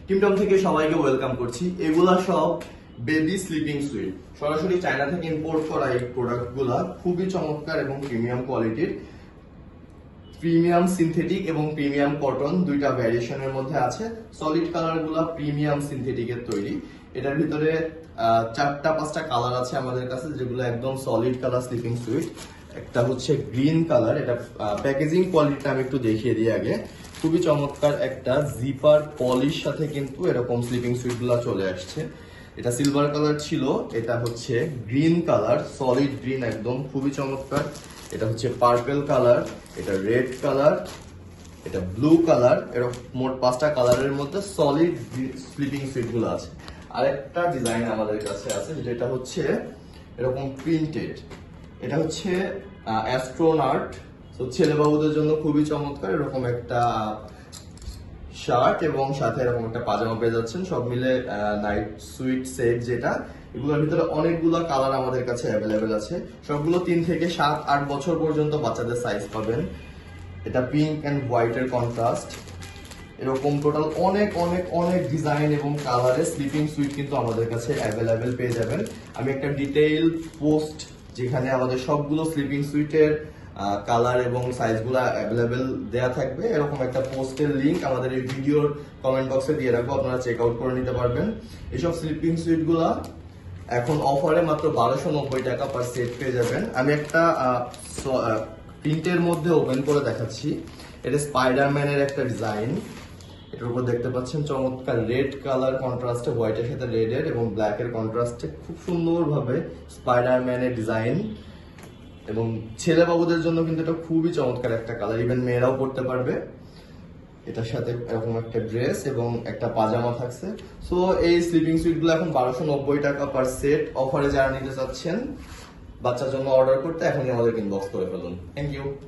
টিমটম থেকে সবাইকে ওয়েলকাম করছি। এগুলা সব বেবি স্লিপিং সুইট, সরাসরি চায়না থেকে ইম্পোর্ট করা এই প্রোডাক্টগুলা খুবই চমৎকার এবং প্রিমিয়াম কোয়ালিটির। প্রিমিয়াম সিনথেটিক এবং প্রিমিয়াম কটন দুইটা ভ্যারিয়েশনের মধ্যে আছে। সলিড কালার গুলা প্রিমিয়াম সিনথেটিকের তৈরি। এটার ভিতরে 4-5টা কালার আছে আমাদের কাছে, যেগুলো একদম সলিড কালার স্লিপিং সুইট। একটা হচ্ছে গ্রিন কালার, এটা প্যাকেজিং কোয়ালিটিটা আমি একটু দেখিয়ে দিই আগে। খুবই চমৎকার একটা জিপার পলিশ সাথে কিন্তু এরকম স্লিপিং সুইট গুলা চলে আসছে। এটা সিলভার কালার ছিল, এটা হচ্ছে গ্রিন কালার, সলিড গ্রিন একদম, খুবই চমৎকার। এটা হচ্ছে পার্পল কালার, এটা রেড কালার, এটা ব্লু কালার। এরকম মোট 5টা কালারের মধ্যে সলিড স্লিপিং সুইট গুলো আছে। আরেকটা ডিজাইন আমাদের কাছে আছে, যেটা হচ্ছে এরকম প্রিন্টেড। এটা হচ্ছে অ্যাস্ট্রোনাট, তো ছেলে বাবুদের জন্য খুবই চমৎকার। এরকম একটা শার্ট এবং সাথে এরকম একটা পাজামা পেয়ে যাচ্ছেন, সব মিলে নাইট সুইট সেট যেটা। এগুলোর ভিতরে অনেকগুলো কালার আমাদের কাছে অ্যাভেলেবেল আছে। সবগুলো 3 থেকে 7-8 বছর পর্যন্ত বাচ্চাদের সাইজ পাবেন। এটা পিঙ্ক অ্যান্ড হোয়াইটের কন্ট্রাস্ট। এরকম টোটাল অনেক অনেক অনেক ডিজাইন এবং কালারের স্লিপিং সুইট কিন্তু আমাদের কাছে অ্যাভেলেবেল পেয়ে যাবেন। আমি একটা ডিটেইল পোস্ট, যেখানে আমাদের সবগুলো স্লিপিং সুইটের কালার এবং সাইজগুলো অ্যাভেলেবেল দেয়া থাকবে, এরকম একটা পোস্টের লিংক আমাদের এই ভিডিওর কমেন্ট বক্সে দিয়ে রাখবো, আপনারা চেক আউট করে নিতে পারবেন। এইসব স্লিপিং সুইটগুলা এখন অফারে মাত্র 1290 টাকা পার সেট পেয়ে যাবেন। আমি একটা প্রিন্টের মধ্যে ওপেন করে দেখাচ্ছি। এটা স্পাইডারম্যানের একটা ডিজাইন। এটার উপর দেখতে পাচ্ছেন চমৎকার রেড কালার কন্ট্রাস্টে, হোয়াইটের সাথে রেডের এবং ব্ল্যাকের কন্ট্রাস্টে খুব সুন্দরভাবে স্পাইডারম্যানের ডিজাইন। এবং ছেলে বাবুদের জন্য কিন্তু এটা খুবই চমৎকার একটা কালার, ইভেন মেয়েরাও পড়তে পারবে। এটার সাথে এরকম একটা ড্রেস এবং একটা পাজামা থাকছে। সো এই স্লিপিং সুইটগুলো এখন 1290 টাকা পার সেট অফারে যারা নিতে চাচ্ছেন বাচ্চার জন্য অর্ডার করতে এখনই আমাদের ইনবক্স করে ফেলুন। Thank you.